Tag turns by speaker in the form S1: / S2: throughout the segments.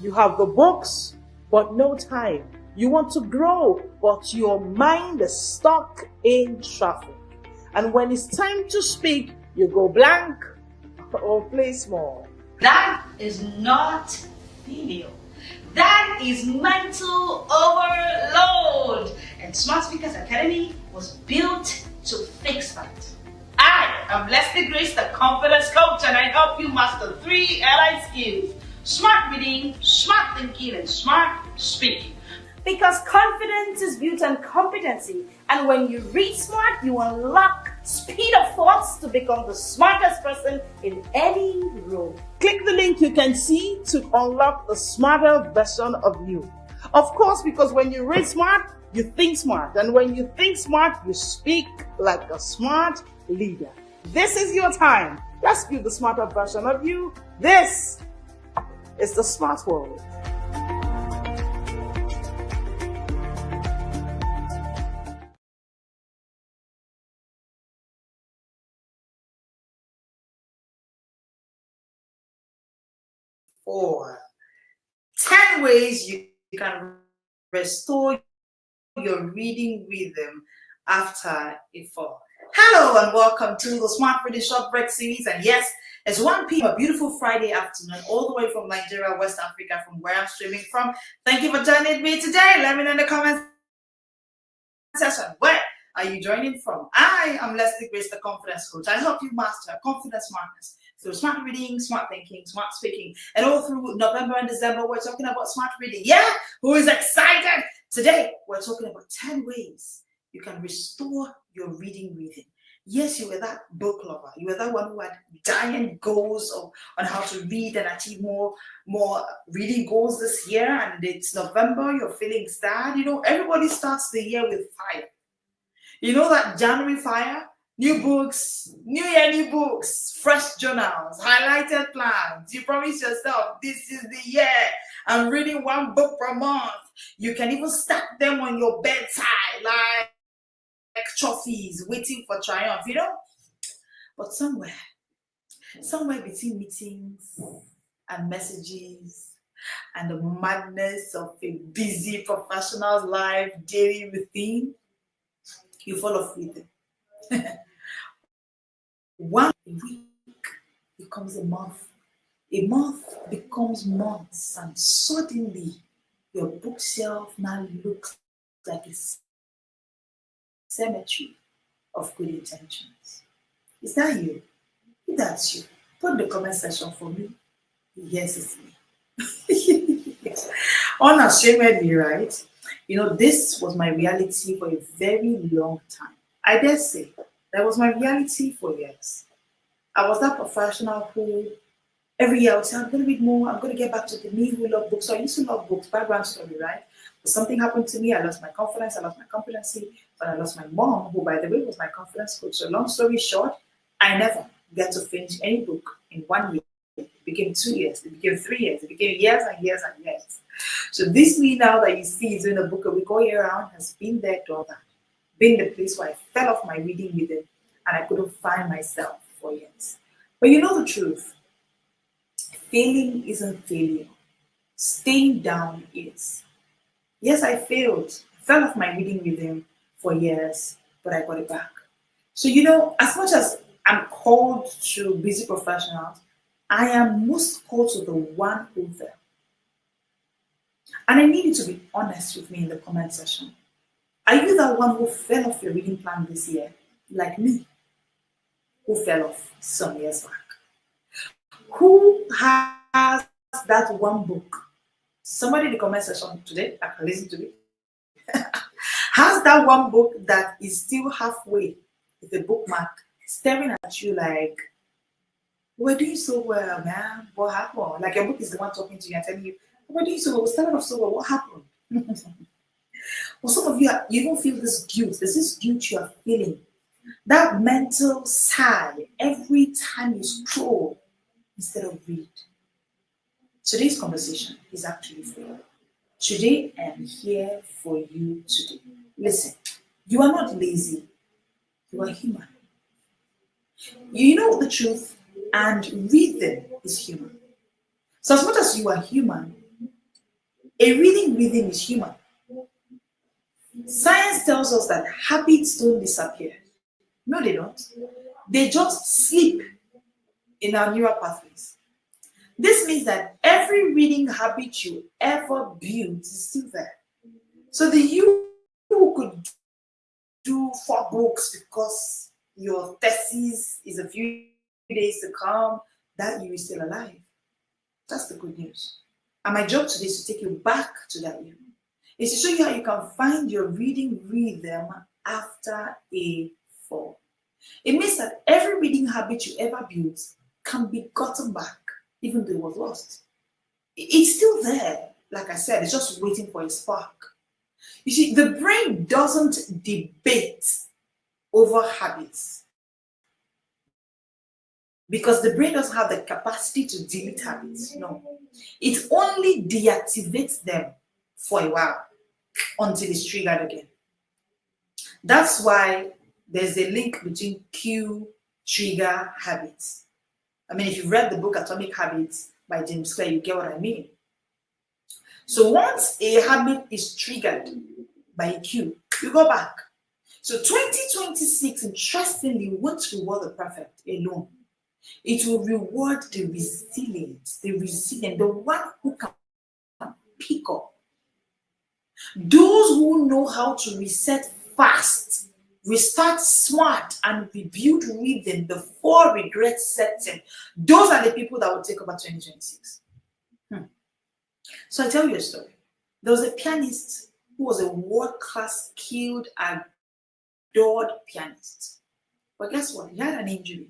S1: You have the books, but no time. You want to grow, but your mind is stuck in traffic. And when it's time to speak, you go blank or play small.
S2: That is not failure. That is mental overload. And Smart Speakers Academy was built to fix that. I am Leslie Grace, the confidence coach, and I help you master 3 allied skills: smart reading, smart thinking, and smart speaking.
S3: Because confidence is built on competency, and when you read smart, you unlock speed of thoughts to become the smartest person in any room.
S1: Click the link you can see to unlock the smarter version of you. Of course, because when you read smart, you think smart. And when you think smart, you speak like a smart leader. This is your time. Let's build the smarter version of you. This is the Smart World.
S2: Or 10 ways you can restore your reading rhythm after a fall. Hello and welcome to the Smart Reading Short Break series. And yes, it's 1 p.m. a beautiful Friday afternoon, all the way from Nigeria, West Africa, from where I'm streaming from. Thank you for joining me today. Let me know in the comments section, where are you joining from? I am Leslie Grace, the confidence coach. I help you master confidence smartness through smart reading, smart thinking, smart speaking. And all through November and December, we're talking about smart reading. Yeah, who is excited? Today, we're talking about 10 ways you can restore your reading rhythm. Yes, you were that book lover. You were that one who had giant goals on how to read and achieve more reading goals this year. And it's November, you're feeling sad. You know, everybody starts the year with fire. You know that January fire? New books, new year, new books, fresh journals, highlighted plans. You promise yourself, this is the year. I'm reading 1 book per month. You can even stack them on your bedside like trophies waiting for triumph, you know? But somewhere between meetings and messages and the madness of a busy professional's life, daily routine, you fall off with it. 1 week becomes a month becomes months, and suddenly your bookshelf now looks like a cemetery of good intentions. Is that you? If that's you, put in the comment section for me. Yes, it's me. Unashamedly, right? You know, this was my reality for a very long time. I dare say that was my reality for years. I was that professional who every year I would say, I'm going to read more, I'm going to get back to the me who love books. So I used to love books, background story, right? But something happened to me, I lost my confidence, I lost my competency, but I lost my mom, who, by the way, was my confidence coach. So long story short, I never got to finish any book in 1 year. It became 2 years, it became 3 years, it became years and years and years. So this me now that you see is doing a book a week all year round has been there to all that. Been the place where I fell off my reading rhythm and I couldn't find myself for years. But you know the truth. Failing isn't failure. Staying down is. Yes, I failed. I fell off my reading rhythm for years, but I got it back. So, you know, as much as I'm called to busy professionals, I am most called to the one who fell. And I need you to be honest with me in the comment section. Are you the one who fell off your reading plan this year, like me, who fell off some years back? Who has that one book? Somebody in the comment section today, I can listen to it. Has that one book that is still halfway with a bookmark staring at you like, we're doing so well, man. What happened? Like your book is the one talking to you and telling you, we're doing so well, we're starting off so well, what happened? Well, some of you, you even feel this guilt. There's this guilt you are feeling. That mental sigh every time you scroll instead of read. Today's conversation is actually for you. Today I am here for you today. Listen, you are not lazy. You are human. You know the truth, and rhythm is human. So as much as you are human, A reading rhythm is human. Science tells us that habits don't disappear. No, they don't. They just sleep in our neural pathways. This means that every reading habit you ever built is still there. So the you who could do 4 books because your thesis is a few days to come, that you is still alive. That's the good news. And my job today is to take you back to that you. Is to show you how you can find your reading rhythm after a fall. It means that every reading habit you ever built can be gotten back, even though it was lost. It's still there. Like I said, it's just waiting for a spark. You see, the brain doesn't debate over habits because the brain doesn't have the capacity to delete habits. No, it only deactivates them for a while until it's triggered again. That's why there's a link between cue, trigger, habits. I mean, if you've read the book Atomic Habits by James Clear, you get what I mean. So once a habit is triggered by a cue, you go back. So 2026, interestingly, won't reward the perfect alone. It will reward the resilient, the one who can pick up. Those who know how to reset fast, restart smart, and rebuild rhythm before regret sets in. Those are the people that will take over 2026. So I tell you a story. There was a pianist who was a world-class, skilled, adored pianist. But guess what? He had an injury.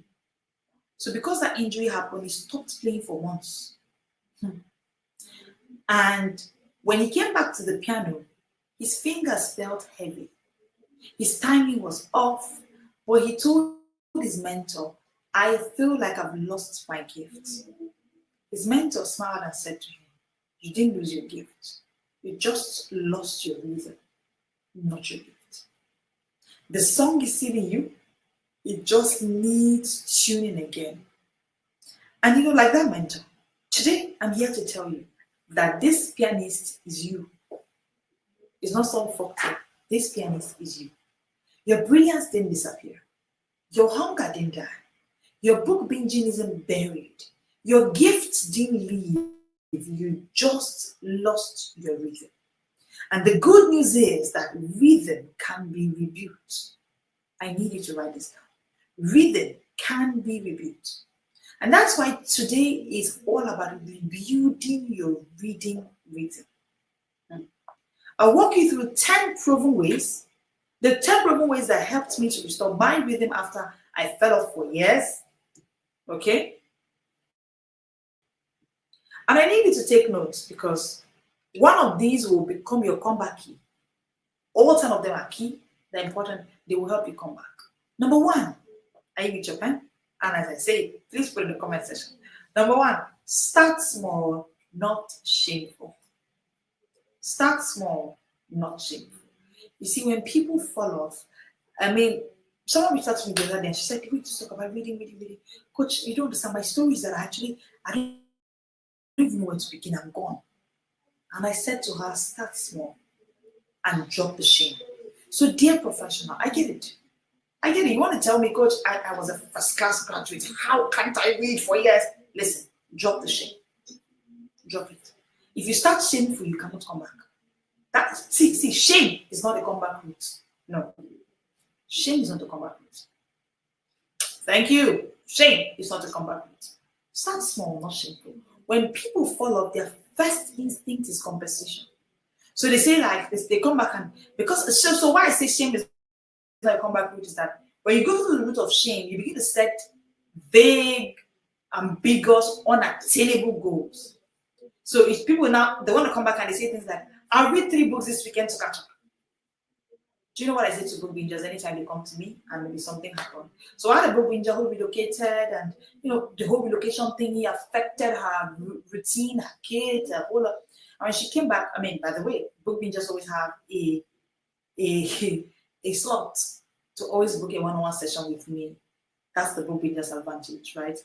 S2: So because that injury happened, he stopped playing for months. And when he came back to the piano, his fingers felt heavy. His timing was off, but he told his mentor, "I feel like I've lost my gift." His mentor smiled and said to him, "You didn't lose your gift. You just lost your rhythm, not your gift. The song is still in you. It just needs tuning again." And you know, like that mentor, today I'm here to tell you that this pianist is you. It's not some folktale. This pianist is you. Your brilliance didn't disappear. Your hunger didn't die. Your book binging isn't buried. Your gifts didn't leave. You just lost your rhythm. And the good news is that rhythm can be rebuilt. I need you to write this down. Rhythm can be rebuilt. And that's why today is all about rebuilding your reading rhythm. I'll walk you through 10 proven ways, the 10 proven ways that helped me to restore my rhythm after I fell off for years. Okay? And I need you to take notes because one of these will become your comeback key. All 10 of them are key. They're important. They will help you come back. Number 1, are you with your pen? And as I say, please put in the comment section. Number 1, start small, not shameful. Start small, not shameful. You see, when people fall off, I mean, someone reached out to me the other day and she said, "We need to talk about reading. Coach, you don't understand my stories that I don't even know where to begin. I'm gone." And I said to her, start small and drop the shame. So, dear professional, I get it. You want to tell me, Coach, I was a first class graduate. How can't I read for years? Listen, drop the shame. Drop it. If you start shameful, you cannot come back. See, shame is not a comeback route. No. Shame is not a comeback route. Thank you. Shame is not a comeback route. Start small, not shameful. When people fall off, their first instinct is compensation. So they say like this, they come back and because so why I say shame is not a comeback route is that when you go through the root of shame, you begin to set vague, ambiguous, unattainable goals. So if people now they want to come back and they say things like, "I'll read 3 books this weekend to catch up." Do you know what I say to book bingers anytime they come to me and maybe something happened? So I had a book binger who relocated, and the whole relocation thingy affected her routine, her kids, her whole lot. And when she came back, I mean, by the way, book bingers always have a slot to always book a one-on-one session with me. That's the book bingers advantage, right?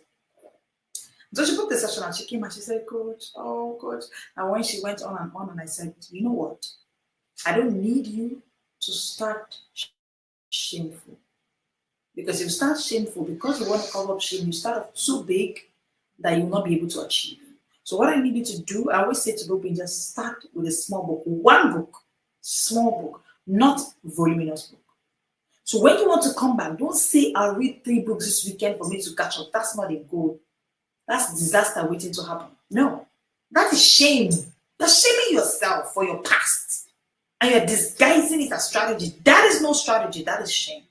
S2: So she booked the session and she came and she said, Coach, oh, Coach. And when she went on, and I said, you know what? I don't need you to start shameful. Because if you start shameful, because you want to cover up shame, you start off too big that you will not be able to achieve. So what I need you to do, I always say to book just start with a small book, one book, small book, not voluminous book. So when you want to come back, don't say I'll read 3 books this weekend for me to catch up. That's not a goal. That's disaster waiting to happen. No, that is shame. You're shaming yourself for your past. And you're disguising it as strategy. That is no strategy, that is shame.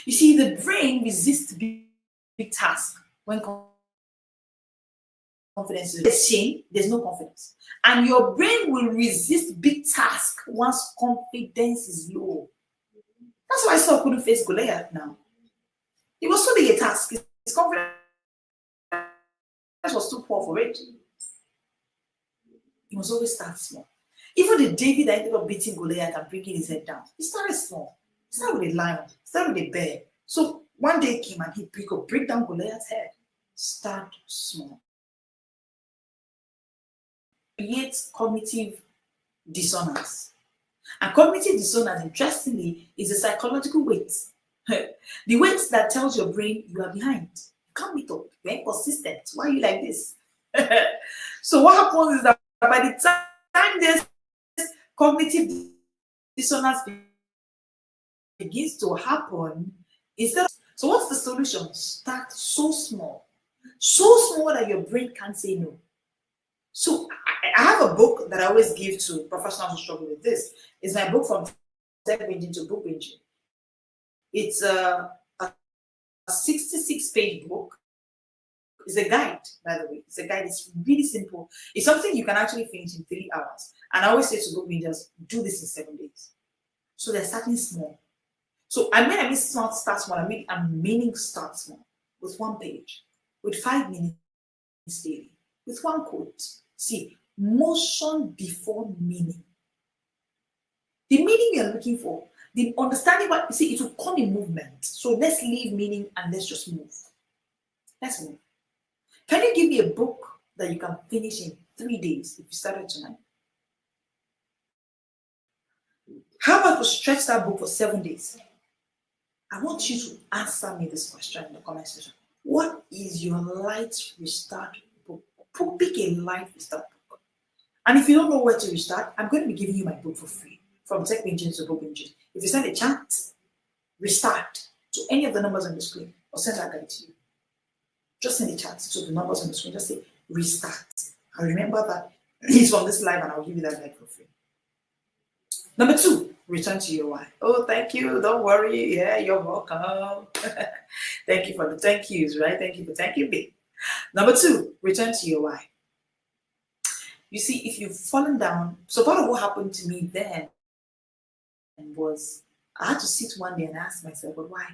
S2: You see, the brain resists big tasks when confidence is. There's shame, there's no confidence. And your brain will resist big tasks once confidence is low. That's why Saul couldn't face Goliath now. It was too big a task. His confidence was too poor for it. He must always start small. Even the David that ended up beating Goliath and bringing his head down, he started small. He started with a lion, he started with a bear. So one day came and he break down Goliath's head. Start small. Creates cognitive dissonance. And cognitive dissonance, interestingly, is a psychological weight. The weight that tells your brain you are behind. You can't meet up. You're inconsistent. Why are you like this? So what happens is that by the time this cognitive dissonance begins to happen, so what's the solution? Start so small that your brain can't say no. So I have a book that I always give to professionals who struggle with this. It's my book from tech binging to book binging. It's a 66-page book. It's a guide, by the way. It's a guide. It's really simple. It's something you can actually finish in 3 hours. And I always say to book bingers, do this in 7 days. So they're starting small. So I mean start small. I'm meaning start small with 1 page, with 5 minutes daily, with 1 quote. See, motion before meaning. The meaning you're looking for, the understanding what you see, it will come in movement. So let's leave meaning and let's just move. Let's move. Can you give me a book that you can finish in 3 days if you started tonight? How about to stretch that book for 7 days? I want you to answer me this question in the comment section. What is your light restart book? Pick a light restart book. And if you don't know where to restart, I'm going to be giving you my book for free from Tech Binging to Book Binging. If you send a chat, restart to any of the numbers on the screen, I'll send that guide to you. Just send a chat to the numbers on the screen. Just say restart. And remember that it's from this live and I'll give you that guide for free. Number 2, return to your why. Oh, thank you. Don't worry. Yeah, you're welcome. Thank you for the thank yous, right? Thank you for thanking me. Number 2, return to your why. You see, if you've fallen down, so part of what happened to me then was I had to sit one day and ask myself, but why?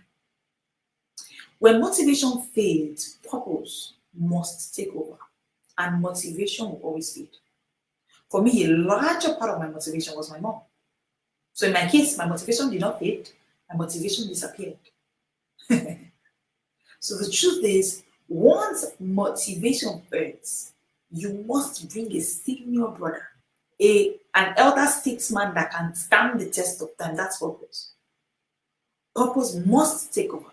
S2: When motivation fades, purpose must take over, and motivation will always fade. For me, a larger part of my motivation was my mom. So in my case, my motivation did not fade, my motivation disappeared. So the truth is, once motivation fades, you must bring a senior brother, an elder statesman that can stand the test of time. That's purpose. Purpose must take over.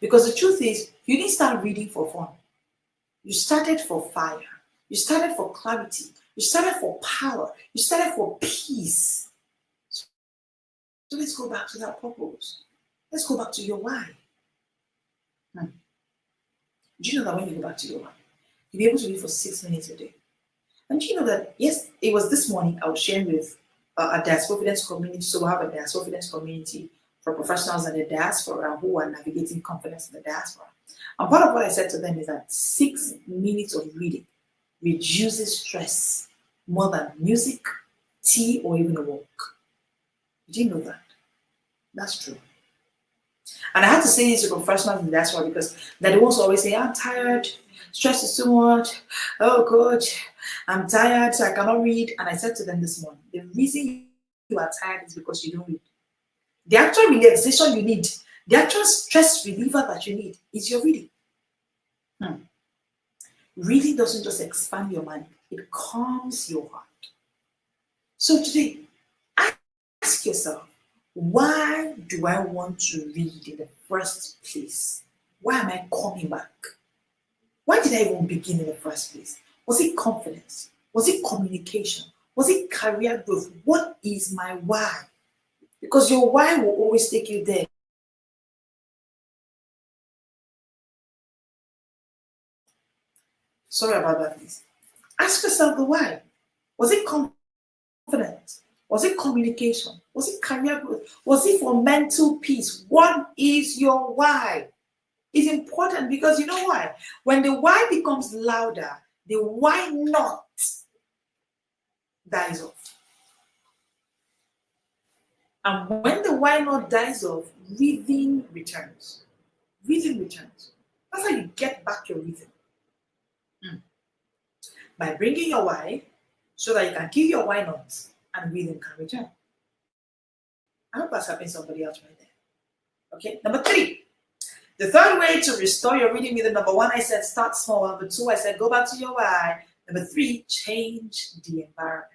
S2: Because the truth is, you didn't start reading for fun. You started for fire. You started for clarity. You started for power. You started for peace. So let's go back to that purpose. Let's go back to your why. Do you know that when you go back to your why, you'll be able to read for 6 minutes a day? And do you know that, yes, it was this morning I was sharing with a diaspora community. So we have a diaspora community for professionals in the diaspora who are navigating confidence in the diaspora. And part of what I said to them is that 6 minutes of reading reduces stress more than music, tea, or even a walk. Did you know that? That's true. And I had to say this to professionals in the diaspora because they're the ones who always say, I'm tired, stress is too much, oh coach, I'm tired, so I cannot read. And I said to them this morning, the reason you are tired is because you don't read. The actual relaxation you need, the actual stress reliever that you need is your reading. Hmm. Reading doesn't just expand your mind, it calms your heart. So today, ask yourself, why do I want to read in the first place? Why am I coming back? Why did I even begin in the first place? Was it confidence? Was it communication? Was it career growth? What is my why? Because your why will always take you there. Sorry about that, please. Ask yourself the why. Was it confidence? Was it communication? Was it career growth? Was it for mental peace? What is your why? It's important because you know why? When the why becomes louder, the why not dies off. And when the why not dies off, rhythm returns. Rhythm returns. That's how you get back your rhythm. By bringing your why so that you can kill your why not and rhythm can return. I hope that's helping somebody else right there. Okay, number 3. The third way to restore your reading rhythm, number 1, I said start small. Number 2, I said go back to your why. Number 3, change the environment.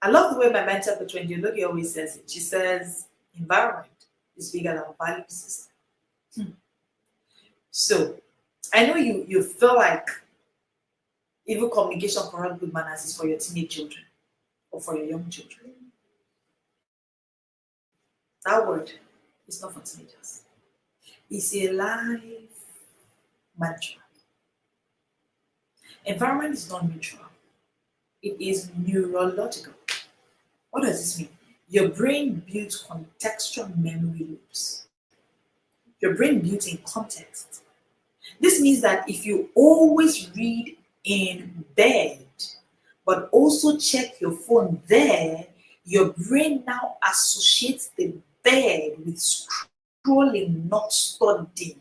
S2: I love the way my mentor, Petronio Logi, always says it. She says, environment is bigger than value system. So, I know you feel like even communication corrupt good manners is for your teenage children or for your young children. That word is not for teenagers. It's a life mantra. Environment is not neutral. It is neurological. What does this mean? Your brain builds contextual memory loops. Your brain builds in context. This means that if you always read in bed, but also check your phone there, your brain now associates the bed with scrolling, not studying.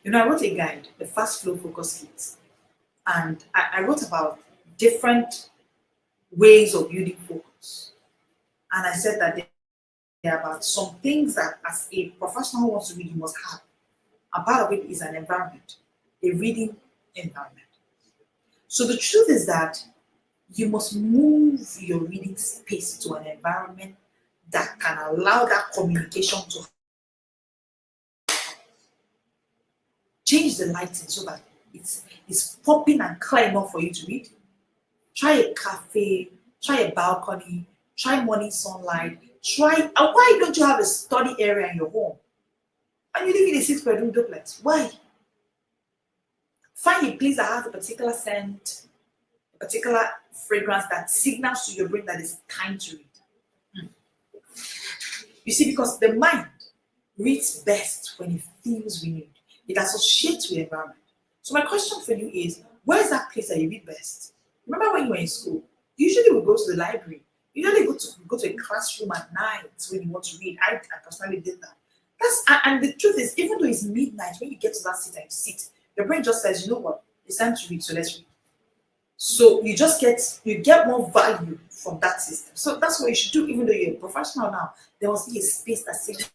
S2: You know, I wrote a guide, the Fast Flow Focus Kit, and I wrote about different ways of building focus. And I said that there are about some things that as a professional who wants to read, you must have. And part of it is an environment, a reading environment. So the truth is that you must move your reading space to an environment that can allow that communication to change the lighting so that it's popping and clear enough for you to read. Try a cafe, try a balcony, try morning sunlight, and why don't you have a study area in your home? And you live in a 6-bedroom duplex. Why? Find a place that has a particular scent, a particular fragrance that signals to your brain that it's time to read. You see, because the mind reads best when it feels renewed. It associates with the environment. So my question for you is, where is that place that you read best? Remember when you were in school, usually we go to the library. Usually go to a classroom at night when you want to read. I personally did that. And the truth is, even though it's midnight, when you get to that seat and you sit, your brain just says, you know what, it's time to read, so let's read. So you get more value from that system. So that's what you should do, even though you're a professional now. There must be a space that says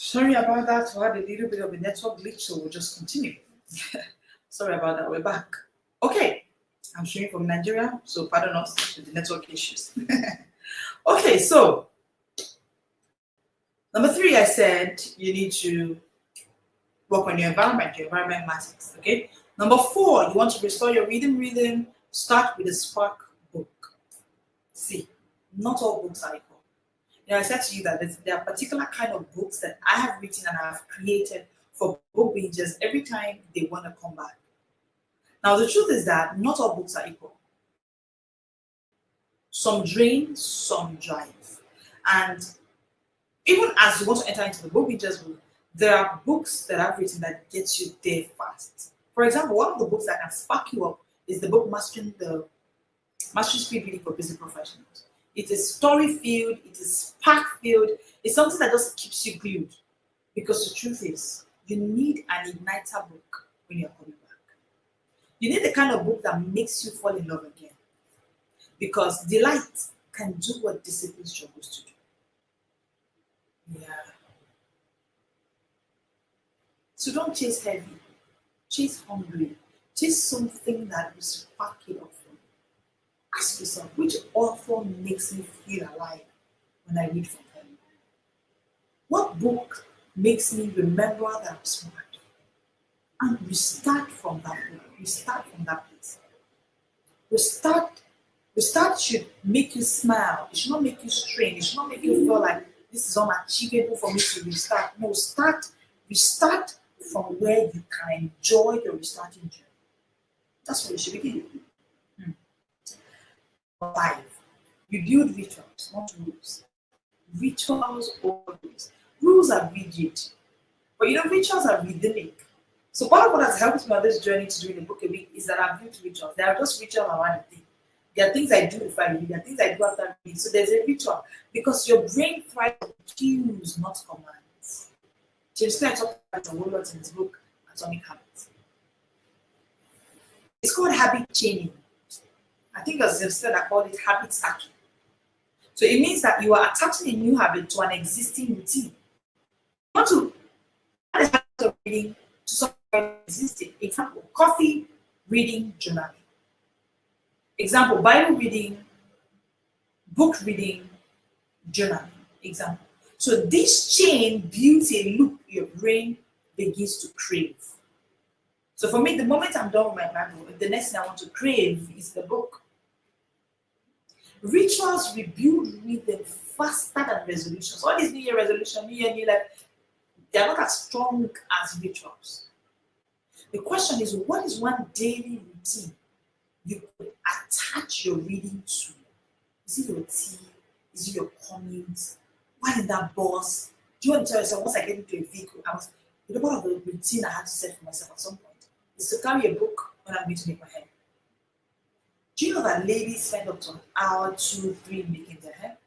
S2: Sorry about that. We had a little bit of a network glitch, so we'll just continue. Sorry about that. We're back. Okay. I'm sharing from Nigeria, so pardon us with the network issues. Okay, so number 3, I said you need to work on your environment. Your environment matters. Okay. Number 4, you want to restore your reading rhythm. Start with a spark book. See, not all books are equal. I said to you that there are particular kind of books that I have written and I have created for book bingers every time they want to come back. Now, the truth is that not all books are equal. Some drain, some drive. And even as you want to enter into the book bingers book, there are books that I've written that get you there fast. For example, one of the books that can spark you up is the book Mastering Speed Reading for Busy Professionals. It is story-filled, it is spark-filled, it's something that just keeps you glued. Because the truth is, you need an igniter book when you're coming back. You need the kind of book that makes you fall in love again. Because delight can do what discipline struggles to do. Yeah. So don't chase heavy, chase hungry, chase something that will spark it up for you. Ask yourself, which author makes me feel alive when I read from them? What book makes me remember that I'm smart? And we start from that book. We start from that place. Restart should make you smile. It should not make you strain. It should not make you feel like this is unachievable for me to restart. No, restart from where you can enjoy your restarting journey. That's where you should begin. 5, you build rituals, not rules. Rituals over rules. Rules are rigid, but rituals are rhythmic. So part of what has helped me on this journey to doing a book a week is that I've built rituals. There are just rituals around the thing. There are things I do before I read, there are things I do after I read. So there's a ritual because your brain thrives on cues, not commands. James Clear talked about a whole lot in his book, Atomic Habits. It's called habit chaining. I think as James Clear called it habit stacking. So it means that you are attaching a new habit to an existing routine. You want to add a habit of reading to something existing. Example, coffee, reading, journaling. Example, Bible reading, book reading, journaling. Example. So this chain builds a loop your brain begins to crave. So for me, the moment I'm done with my Bible, the next thing I want to crave is the book. Rituals rebuild rhythm faster than resolutions. All these New Year resolution, New Year, New Life, they're not as strong as rituals. The question is, what is one daily routine you could attach your reading to? Is it your tea? Is it your commute? Why in that bus? Do you want to tell yourself, once I get into a vehicle, one of the routine I had to set for myself at some point is to carry a book when I'm going to make my hair. Do you know that ladies spend up to an hour, 2, 3 making their hair?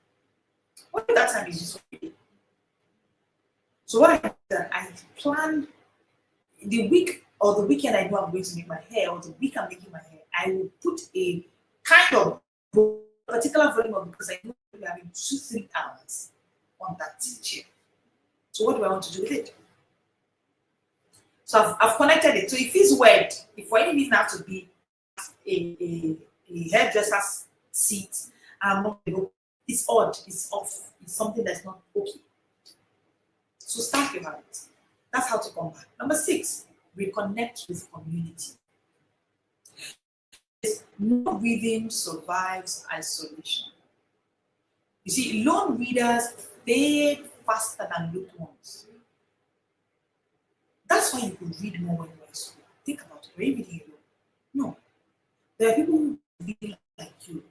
S2: What if that time is just for reading? So what I did that I planned the week or the weekend I know I'm going to make my hair, or the week I'm making my hair, I will put a kind of particular volume of, because I know we're having 2-3 hours on that chair. So what do I want to do with it? So I've connected it. So if it's wet, if for any reason I have to be a hairdresser's seat, I'm not, it's odd, it's off, it's something that's not okay. So start your habit. That's how to come back. Number 6, reconnect with community. No reading survives isolation. You see, lone readers fade faster than looked ones. That's why you could read more when you're in school. Think about it. Are you reading alone? No. There are people who read like you.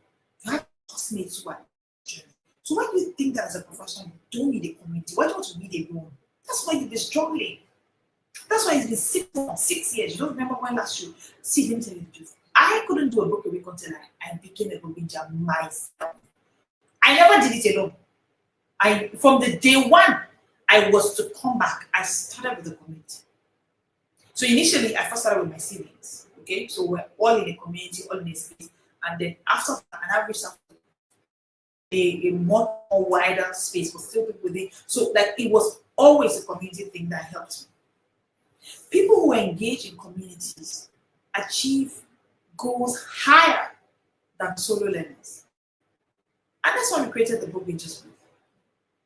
S2: You have classmates who are journey. So why do you think that as a professional you don't need a community? Why don't you read alone? That's why you've been struggling. That's why it's been 6 years. You don't remember when last you see him tell you the truth. I couldn't do a book a week until I became a book reader myself. I never did it alone. From the day one I was to come back, I started with the community. So initially I first started with my siblings. Okay, so we're all in a community, all in a space, and then after that, and I reached out a more wider space, but still people within. So like it was always a community thing that helped me. People who engage in communities achieve goals higher than solo learners. And that's why we created the Book Bingers Group.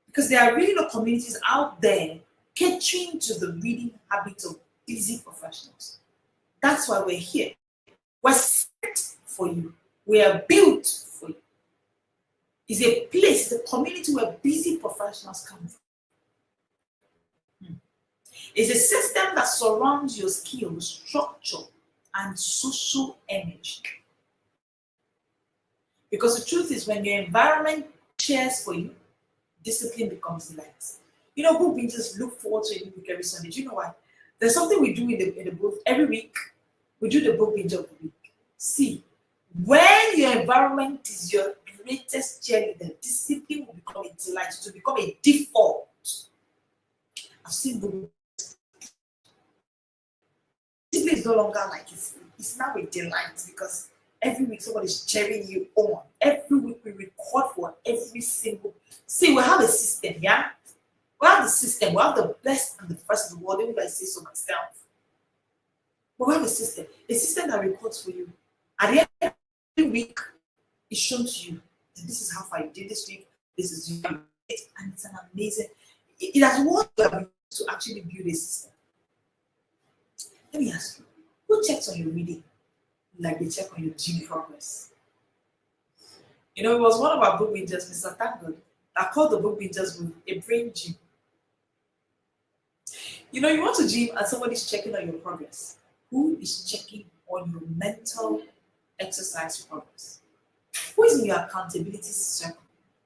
S2: Because there are really no communities out there catering to the reading habit of busy professionals. That's why we're here. We're set for you. We are built for you. It's a place, it's a community where busy professionals come from. It's a system that surrounds your skills, structure, and social energy. Because the truth is, when your environment cheers for you, discipline becomes light. You know, book bingers look forward to a new week every Sunday. Do you know why? There's something we do in the book every week. We do the book binge of the week. See, when your environment is your greatest cheerleader, discipline will become a delight. It will become a default. I've seen book. Discipline is no longer like it's now a delight because every week somebody's cheering you on. Every week we record for every single. See, we have a system, yeah? We have the system. We have the best and the first in the world. Even if I say so myself. But we have a system that records for you. At the end of every week, it's shown to you that this is how far you did this week. This is you. And it's an amazing. It has worked to actually build a system. Let me ask you, who checks on your reading like they check on your gym progress? You know, it was one of our book bingers, Mr. Tango, that called the book bingers group a brain gym. You know, you want to gym and somebody's checking on your progress. Who is checking on your mental exercise progress? Who is in your accountability circle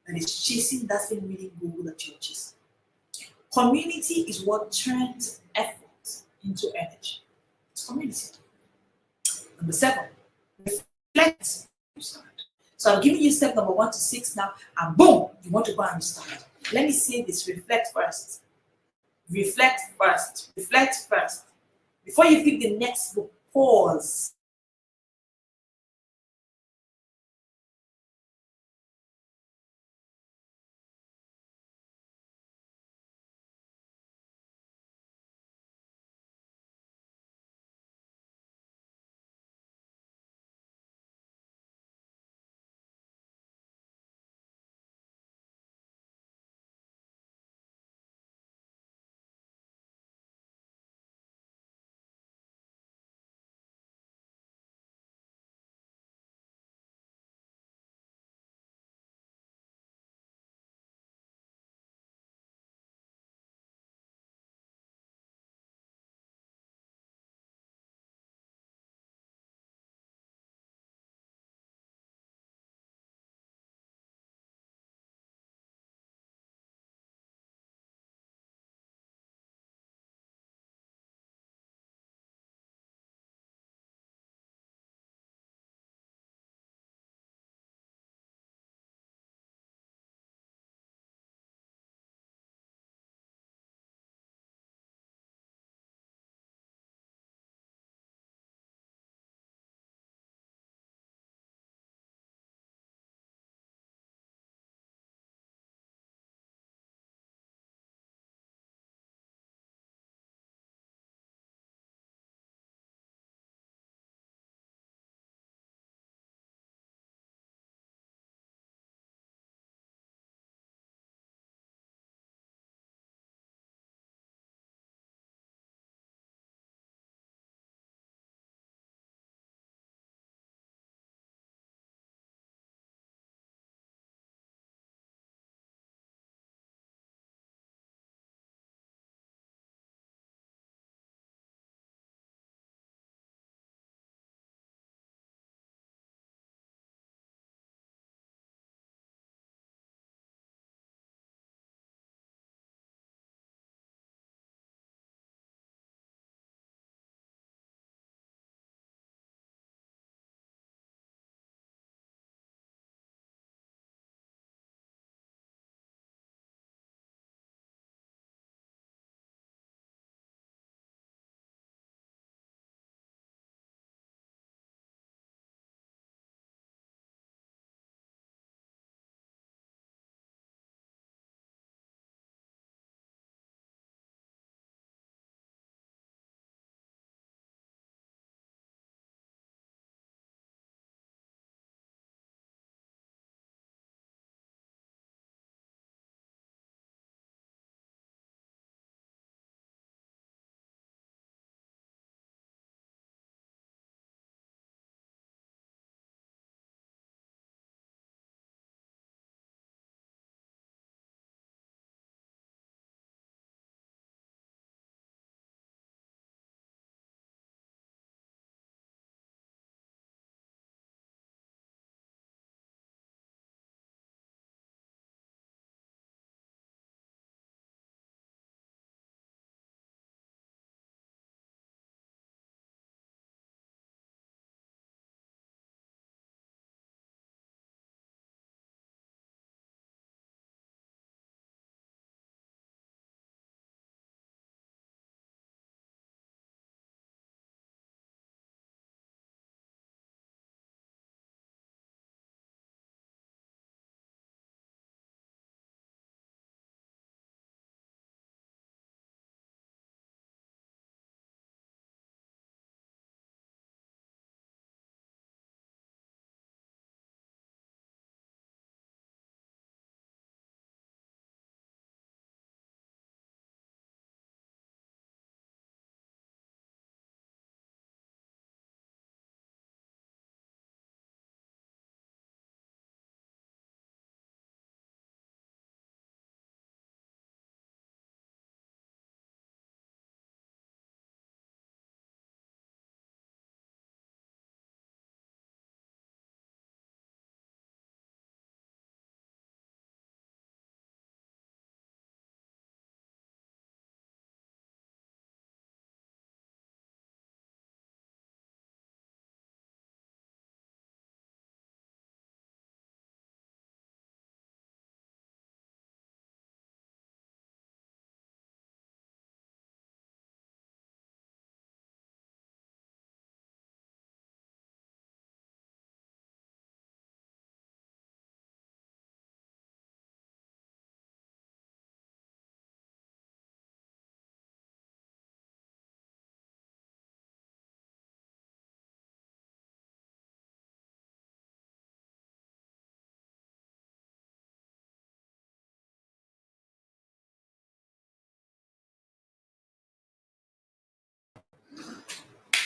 S2: and is chasing that same reading goal that you're chasing? Community is what turns effort into energy. It's community. Number 7, reflect. So I'm giving you step number 1 to 6 now, and boom, you want to go and start. Let me say this: reflect first. Reflect first. Reflect first. Before you pick the next book, pause.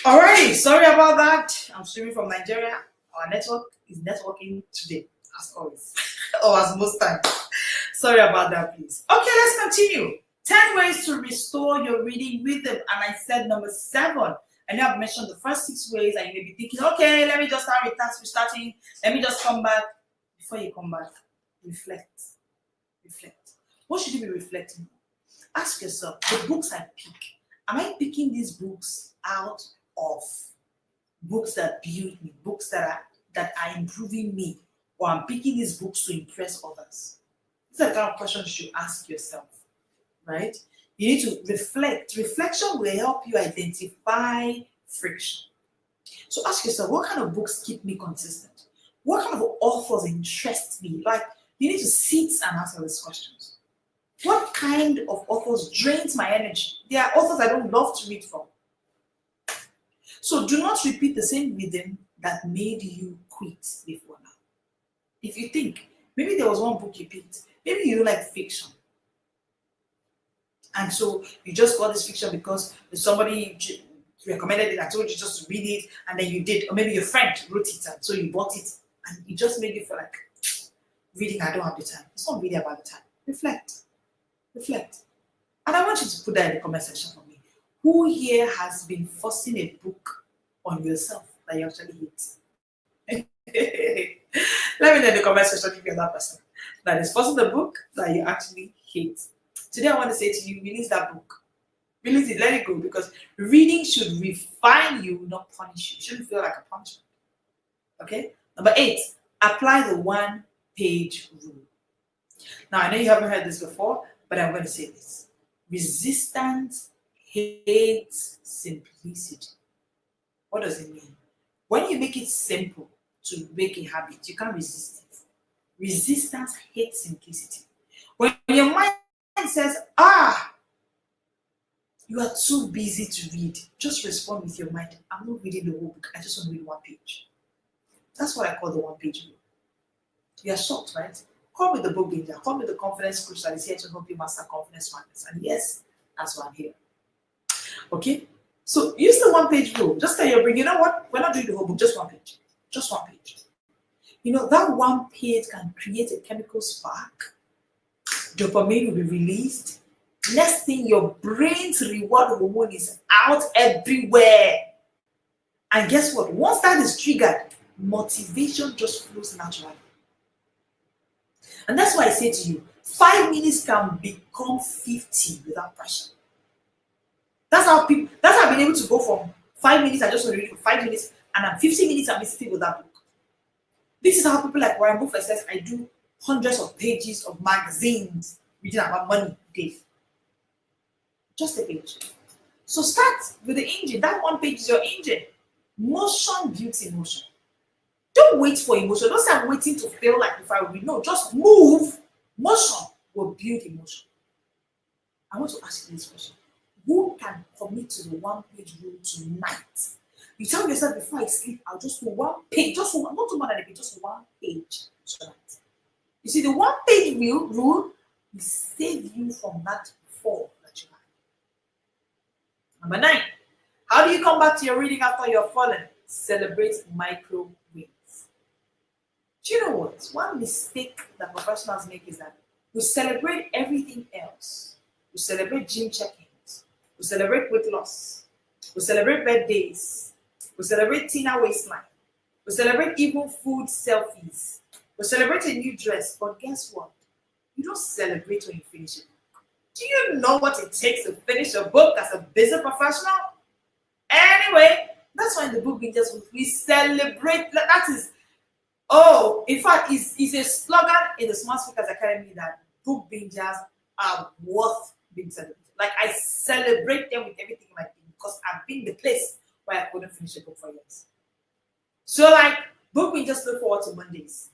S2: Alrighty, sorry about that. I'm streaming from Nigeria. Our network is networking today, as always, or as most times. Sorry about that, please. Okay, let's continue. 10 ways to restore your reading rhythm. And I said number 7. I know I've mentioned the first 6 ways, and you may be thinking, okay, let me just start restarting. Let me just come back. Before you come back, reflect. Reflect. What should you be reflecting on? Ask yourself, the books I pick, am I picking these books out of books that build me, books that are improving me, or I'm picking these books to impress others? These are the kind of questions you should ask yourself, right? You need to reflect. Reflection will help you identify friction. So ask yourself, what kind of books keep me consistent? What kind of authors interest me? Like, you need to sit and answer these questions. What kind of authors drains my energy? There are authors I don't love to read from. So do not repeat the same rhythm that made you quit before now. If you think, maybe there was one book you picked, maybe you don't like fiction. And so you just got this fiction because somebody recommended it, I told you just to read it, and then you did, or maybe your friend wrote it, and so you bought it, and it just made you feel like, reading, I don't have the time. It's not really about the time. Reflect. Reflect. And I want you to put that in the comment section for me. Who here has been forcing a book on yourself that you actually hate? Let me know in the comment section if you're that person that is forcing the book that you actually hate. Today I want to say to you, release that book. Release it, let it go, because reading should refine you, not punish you. It shouldn't feel like a punishment. Okay? Number 8, apply the 1-page rule. Now, I know you haven't heard this before, but I'm going to say this. Resistance hates simplicity. What does it mean? When you make it simple to make a habit, you can't resist it. Resistance hates simplicity. When your mind says, you are too busy to read, just respond with your mind. I'm not reading the whole book. I just want to read 1 page. That's what I call the 1-page rule. You are shocked, right? Come with the book binger. Come with the confidence coach that is here to help you master confidence madness. And yes, that's why I'm here. Okay? So use the 1-page rule. Just tell your brain, you know what? We're not doing the whole book, just 1 page. Just 1 page. You know, that 1 page can create a chemical spark. Dopamine will be released. Next thing, your brain's reward hormone is out everywhere. And guess what? Once that is triggered, motivation just flows naturally. And that's why I say to you, 5 minutes can become 50 without pressure. That's how I've been able to go from 5 minutes, I just want to read for 5 minutes, and I'm 15 minutes, I'm sitting with that book. This is how people like Warren Buffett says, I do hundreds of pages of magazines reading about money daily. Just a page. So start with the engine. That 1 page is your engine. Motion builds emotion. Don't wait for emotion. Don't say I'm waiting to feel like if I will. No, just move. Motion will build emotion. I want to ask you this question. Who can commit to the 1-page rule tonight? You tell yourself, before I sleep, I'll just do 1 page. Just one, not too much than a page, just 1 page tonight. You see, the 1-page rule will save you from that fall that you have. Number 9, how do you come back to your reading after you're fallen? Celebrate micro wins. Do you know what? One mistake that professionals make is that we celebrate everything else. We celebrate gym check-ins. We celebrate weight loss. We celebrate birthdays. We celebrate thinner waistline. We celebrate even food selfies. We celebrate a new dress. But guess what? You don't celebrate when you finish a book. Do you know what it takes to finish a book as a business professional? Anyway, that's why in the book we celebrate. That is, in fact, it's a slogan in the Smart Speakers Academy that book bingers are worth being celebrated. Like, I celebrate them with everything in my being because I've been the place where I couldn't finish a book for years. So, like, book bingers look forward to Mondays.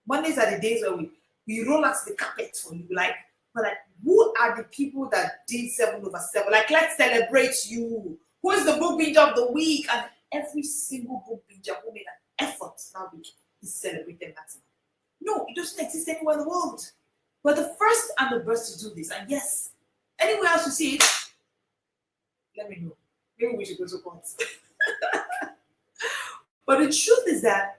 S2: Mondays are the days where we roll out the carpet for you. Like, who are the people that did 7/7? Like, let's celebrate you. Who is the book binger of the week? And every single book binger who made an effort that week is celebrated that time. No, it doesn't exist anywhere in the world. We're the first and the best to do this. And yes, anywhere else you see it, let me know. Maybe we should go to court. But the truth is that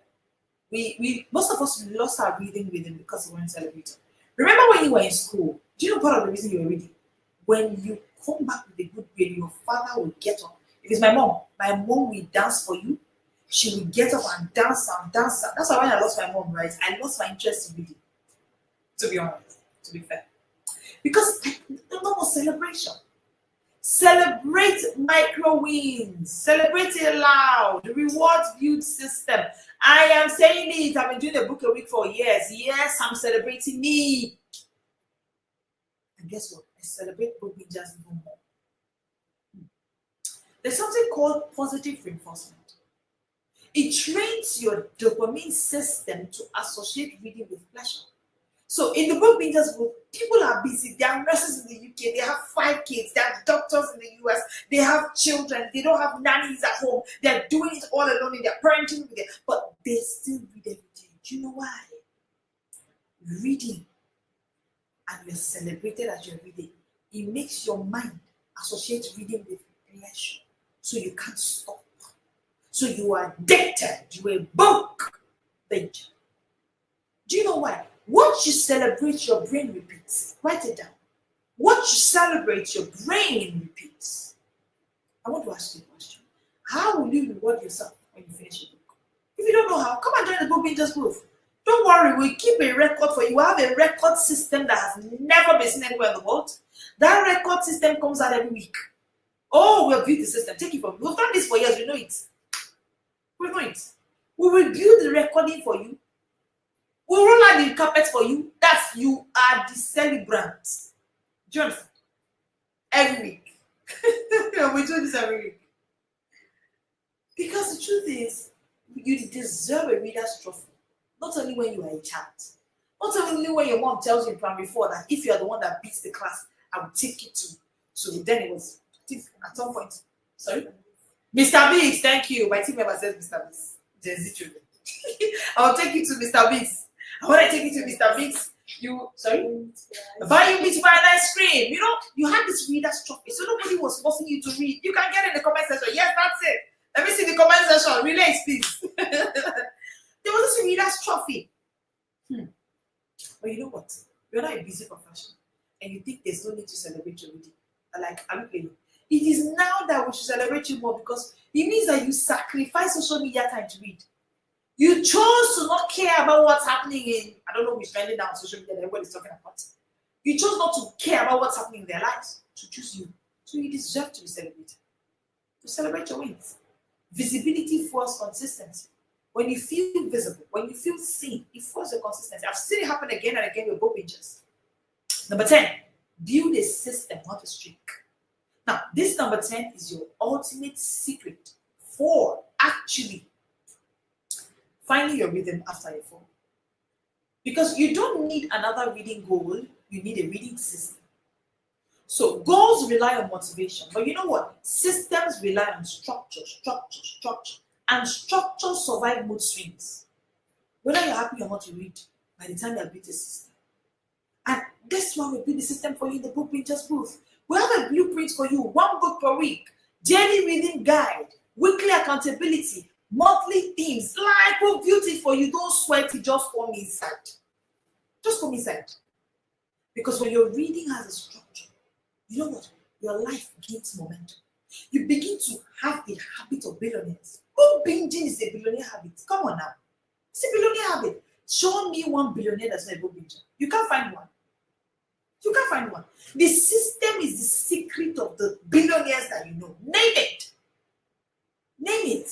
S2: we most of us lost our reading rhythm because we weren't celebrated. Remember when you were in school? Do you know part of the reason you were reading? When you come back with a good grade, your father will get up. If it's my mom will dance for you. She will get up and dance and dance. That's why when I lost my mom, right? I lost my interest in reading. To be honest, to be fair. Because no more celebration. Celebrate micro wins. Celebrate it loud. Rewards viewed system. I am saying it. I've been doing a book a week for years. Yes, I'm celebrating me. And guess what? I celebrate book just even more. There's something called positive reinforcement. It trains your dopamine system to associate reading with pleasure. So in the book Bingers book, people are busy. They are nurses in the UK. They have 5 kids. They are doctors in the US. They have children. They don't have nannies at home. They're doing it all alone in their parenting with them. But they still read every day. Do you know why? Reading, and you're celebrated as you're reading, it makes your mind associate reading with pleasure. So you can't stop. So you are addicted to a book binge. Do you know why? What you celebrate, your brain repeats. Write it down. What you celebrate, your brain repeats. I want to ask you a question. How will you reward yourself when you finish a book? If you don't know how, come and join the book bingers booth. Don't worry, we'll keep a record for you. We'll have a record system that has never been seen anywhere in the world. That record system comes out every week. Oh, we'll build the system. Take it from you. We've done this for years. We know it. We know it. We will build the recording for you. We'll roll out the carpet for you. That's you are the celebrant. Do you understand? Every week. We do this every week. Because the truth is, you deserve a reader's trophy. Not only when you are a child. Not only when your mom tells you in primary 4 that if you are the one that beats the class, I will take you to then it was at some point. Sorry? Mr. Biggs, thank you. My team member says Mr. Biggs. Gen Z children. I'll take you to Mr. Biggs. And when I take you to Mr. Biggs, buy you meat by an ice cream. You know, you had this reader's trophy, so nobody was forcing you to read. You can get in the comment section. Yes, that's it. Let me see the comment section. Relax, please. There was this reader's trophy. But you know what? You're not a busy professional, and you think there's no need to celebrate your reading. I'm playing. It is now that we should celebrate you more because it means that you sacrifice social media time to read. You chose to not care about what's happening in, I don't know which trending now on social media that everybody's talking about. You chose not to care about what's happening in their lives, to choose you. So you deserve to be celebrated. To celebrate your wins. Visibility fuels consistency. When you feel visible, when you feel seen, it fuels your consistency. I've seen it happen again and again with book pages. Number 10, build a system, not a streak. Now, this number 10 is your ultimate secret for actually finding your rhythm after a fall. Because you don't need another reading goal, you need a reading system. So goals rely on motivation, but you know what? Systems rely on structure. And structure survive mood swings. Whether you're happy or not to read, by the time you have built a system. And that's why we build the system for you in the book Pinterest booth. We have a blueprint for you, 1 book per week, daily reading guide, weekly accountability, monthly themes. Like we'll build it for you. Don't sweat it, just come inside. Just come inside. Because when your reading has a structure, you know what? Your life gains momentum. You begin to have the habit of billionaires. Book binging is a billionaire habit. Come on now. It's a billionaire habit. Show me one billionaire that's not a book binger. You can't find one. You can't find one. The system is the secret of the billionaires that you know. Name it. Name it.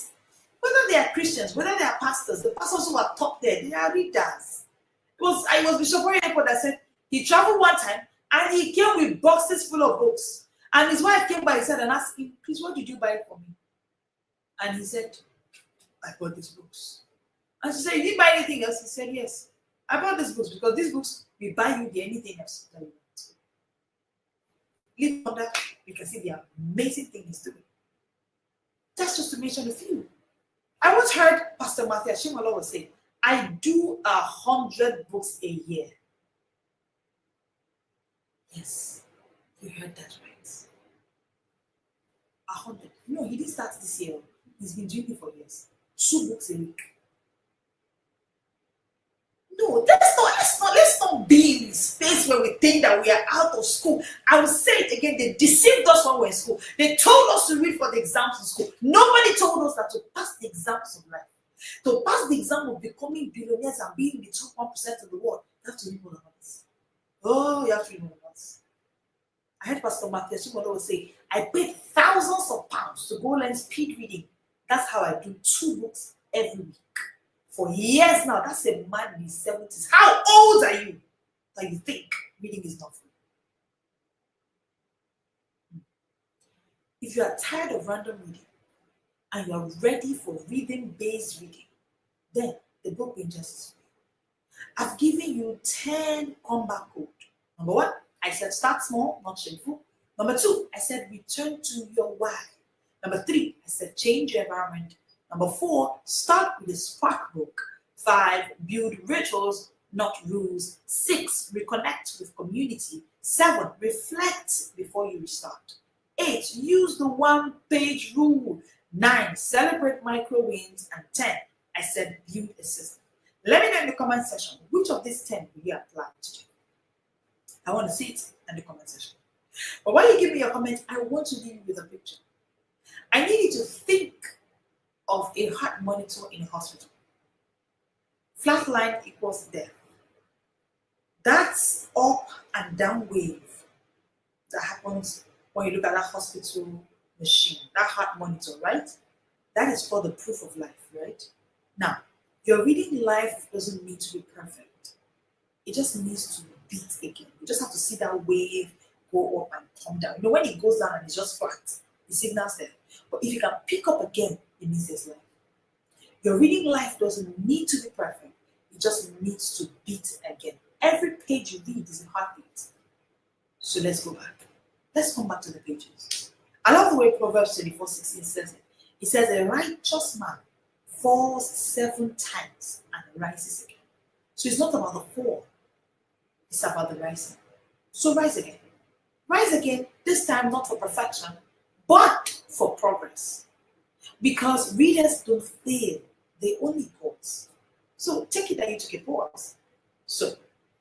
S2: Whether they are Christians, whether they are pastors, the pastors who are top there, they are readers. I was Bishop Oyedepo that said he traveled one time and he came with boxes full of books. And his wife came by his side and asked him, please, what did you buy for me? And he said, I bought these books. And she said, you didn't buy anything else? He said, yes. I bought these books because these books will buy you the anything else that you want. Leave on that, you can see the amazing thing he's doing. That's just to mention a few. I once heard Pastor Matthew Shimala was saying, I do 100 books a year. Yes, you heard that right. 100. No, he didn't start this year. He's been doing it for years. 2 books a week. No, let's not be in a space where we think that we are out of school. I will say it again, they deceived us when we were in school. They told us to read for the exams in school. Nobody told us that to pass the exams of life, to pass the exam of becoming billionaires and being the top 1% of the world, you have to read more than once. Oh, you have to read more than once. I heard Pastor Matthew Shimono say, I paid thousands of pounds to go learn speed reading. That's how I do 2 books every week. For years now, that's a man in his 70s. How old are you that you think reading is not free? If you are tired of random reading and you are ready for rhythm-based reading, then the book Rangers is free. I've given you 10 comeback codes. Number 1, I said start small, not shameful. Number 2, I said return to your why. Number 3, I said change your environment. Number 4, start with a spark book. 5, build rituals, not rules. 6, reconnect with community. 7, reflect before you restart. 8, use the 1-page rule. 9, celebrate micro wins. And 10, I said build a system. Let me know in the comment section, which of these 10 will you apply today? I want to see it in the comment section. But while you give me your comment, I want to leave you with a picture. I need you to think of a heart monitor in a hospital. Flat line equals death. That's up and down wave that happens when you look at that hospital machine, that heart monitor, right? That is called the proof of life, right? Now, your reading life doesn't need to be perfect. It just needs to beat again. You just have to see that wave go up and come down. You know, when it goes down and it's just flat, the signal's there. But if you can pick up again, it means there's life. Your reading life doesn't need to be perfect. It just needs to beat again. Every page you read is a heartbeat. So let's go back. Let's come back to the pages. I love the way Proverbs 24:16 says it. It says, a righteous man falls 7 times and rises again. So it's not about the fall. It's about the rising. So rise again. Rise again, this time not for perfection, but for progress. Because readers don't fail, they only pause. So take it that you took a pause. So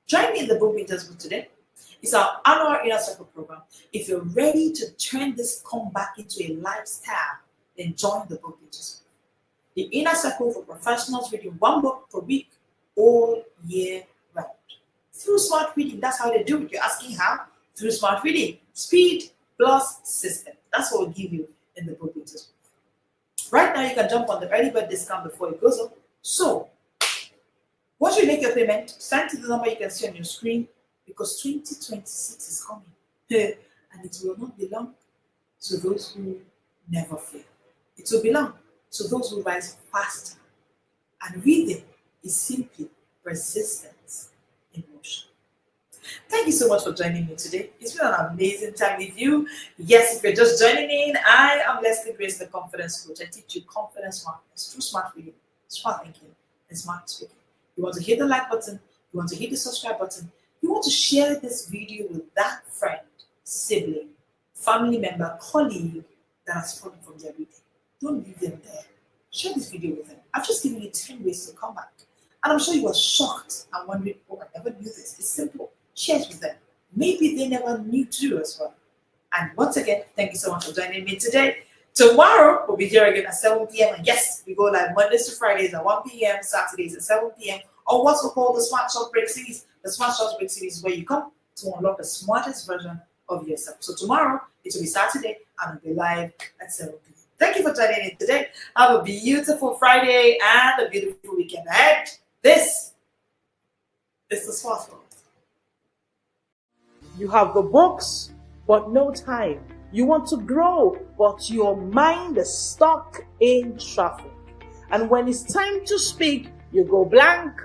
S2: join me in the book Winter's Book today. It's our annual Inner Circle program. If you're ready to turn this comeback into a lifestyle, then join the book Winter's Book. The Inner Circle for professionals reading 1 book per week all year round. Through smart reading, that's how they do it. You're asking how? Through smart reading. Speed plus system. That's what we'll give you in the book Winter's Book. Right now, you can jump on the early bird discount before it goes up. So, once you make your payment, send to the number you can see on your screen, because 2026 is coming. And it will not belong to those who never fail. It will belong to those who rise faster. And reading is simply persistence in motion. Thank you so much for joining me today. It's been an amazing time with you. Yes, if you're just joining in, I am Leslie Grace, the confidence coach. I teach you confidence smartness through smart reading, smart thinking, and smart speaking. You want to hit the like button, you want to hit the subscribe button, you want to share this video with that friend, sibling, family member, colleague that has fallen from their reading. Don't leave them there. Share this video with them. I've just given you 10 ways to come back. And I'm sure you were shocked and wondering, oh, I never knew this. It's simple. Share it with them. Maybe they never knew too as well. And once again, thank you so much for joining me today. Tomorrow, we'll be here again at 7 p.m. And yes, we go live Mondays to Fridays at 1 p.m., Saturdays at 7 p.m. on what we call the Smart Short Break Series. The Smart Short Break Series is where you come to unlock the smartest version of yourself. So tomorrow, it will be Saturday, and it'll be live at 7 p.m. Thank you for joining in today. Have a beautiful Friday and a beautiful weekend ahead. This is the Smart World.
S1: You have the books, but no time. You want to grow, but your mind is stuck in traffic. And when it's time to speak, you go blank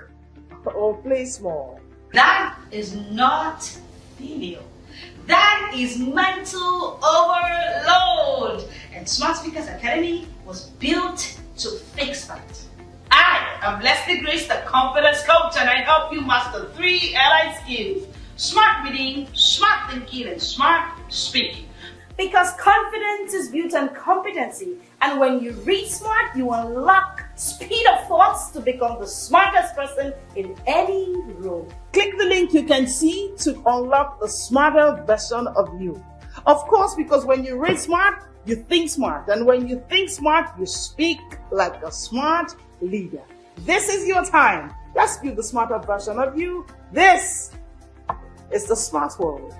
S1: or play small.
S3: That is not failure. That is mental overload. And Smart Speakers Academy was built to fix that. I am Leslie Grace, the confidence coach, and I help you master 3 allied skills: smart reading, smart thinking, and smart speaking. Because confidence is built on competency,
S1: And when you read smart, you unlock speed of thoughts to become the smartest person in any room. Click the link you can see to unlock the smarter version of you. Of course, because when you read smart, you think smart. And when you think smart, you speak like a smart leader. This is your time. Let's build the smarter version of you. This is the smart world.